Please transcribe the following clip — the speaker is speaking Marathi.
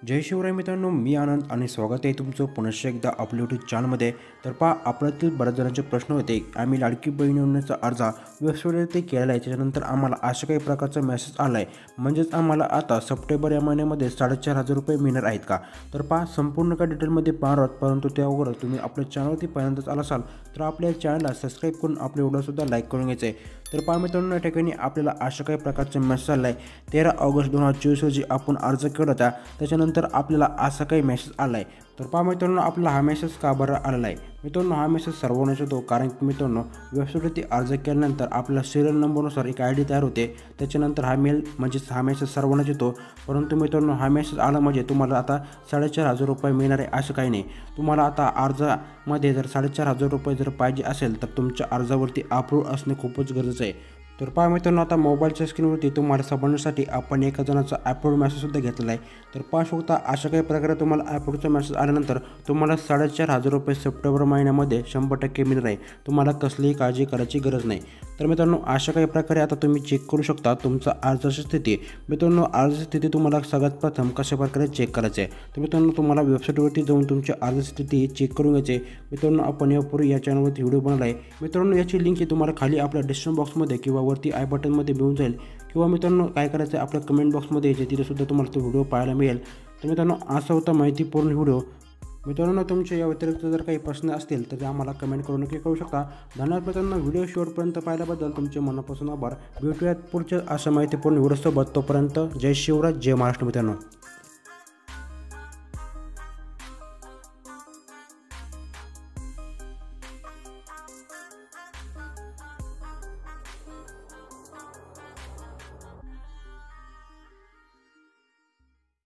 जय शिवराय मित्रांनो, मी आनंद आणि स्वागत आहे तुमचं पुनश्च एकदा आपल्या यूट्यूब चॅनलमध्ये। तर पहा, आपल्यातील बऱ्याच जणांचे प्रश्न होते, आम्ही लाडकी बहीण योजनेचा अर्ज वेबसाईटवरती केलेला आहे, त्याच्यानंतर आम्हाला अशा काही प्रकारचा मेसेज आला आहे, म्हणजेच आम्हाला आता सप्टेंबर या महिन्यामध्ये 4,500 रुपये मिळणार आहेत का। तर पहा, संपूर्ण का डिटेलमध्ये पाहणार, परंतु त्यावर तुम्ही आपल्या चॅनलवरती पहिल्यांदाच आला असाल तर आपल्या चॅनलला सबस्क्राईब करून आपले व्हिडिओसुद्धा लाईक करून घ्यायचे आहे। तर पहा मित्रांनो, या ठिकाणी आपल्याला अशा काही प्रकारचा मेसेज आला आहे। 13 ऑगस्ट 2024 रोजी आपण अर्ज केला होता, त्याच्यानंतर आपल्याला असा काही मेसेज आला आहे। तर पहा मित्रांनो, आपला हा मेसेज का बरं आलेला आहे मित्रांनो, हा मेसेज सर्वांनाच येतो, कारण की मित्रांनो वेबसाईटवरती अर्ज केल्यानंतर आपला सिरियल नंबरनुसार एक ID तयार होते, त्याच्यानंतर हा मेल म्हणजेच हा मेसेज सर्वांनाच येतो। परंतु मित्रांनो, हा मेसेज आला म्हणजे तुम्हाला आता 4,500 रुपये मिळणार आहे असं काही नाही। तुम्हाला आता अर्जामध्ये जर 4,500 रुपये जर पाहिजे असेल तर तुमच्या अर्जावरती अप्रूव्ह असणे खूपच गरजेचं आहे। तर पहा मित्रांनो, आता मोबाईलच्या स्क्रीनवरती तुम्हाला समजण्यासाठी आपण एका जणाचा अप्रूव्ह मेसेजसुद्धा घेतलेला आहे। तर पाहू शकता, अशा काही प्रकारे तुम्हाला अप्रूव्हचा मेसेज आल्यानंतर तुम्हाला 4,500 रुपये सप्टेंबर महिन्यामध्ये 100% मिळणार आहे। तुम्हाला कसलीही काळजी करायची गरज नाही। तर मित्रांनो, अशा काही प्रकारे आता तुम्ही चेक करू शकता तुमचा अर्जाची स्थिती। मित्रांनो, अर्जाची स्थिती तुम्हाला सगळ्यात प्रथम कशा प्रकारे चेक करायची आहे, तर मित्रांनो तुम्हाला वेबसाईटवरती जाऊन तुमची अर्जाची स्थिती चेक करून घ्यायची आहे। मित्रांनो, आपण यापूर्वी या चॅनलवरती व्हिडिओ बनवला आहे। मित्रांनो, याची लिंक ही तुम्हाला खाली आपल्या डिस्क्रिप्शन बॉक्समध्ये किंवा वरती आय बटनमध्ये मिळून जाईल, किंवा मित्रांनो काय करायचं आहे, आपल्या कमेंट बॉक्समध्ये यायचे, तिथेसुद्धा तुम्हाला तो व्हिडिओ पाहायला मिळेल। तर मित्रांनो, असा होता माहितीपूर्ण व्हिडिओ। मित्रांनो, तुमच्या या व्यतिरिक्त जर काही प्रश्न असतील तर ते आम्हाला कमेंट करून नक्की करू शकता। धन्यवाद मित्रांनो, व्हिडिओ शेवटपर्यंत पाहिल्याबद्दल तुमचे मनापासून आभार। भेटूयात पुढच्या अशा माहितीपूर्ण व्हिडिओसोबत, तोपर्यंत जय शिवराय, जय महाराष्ट्र मित्रांनो।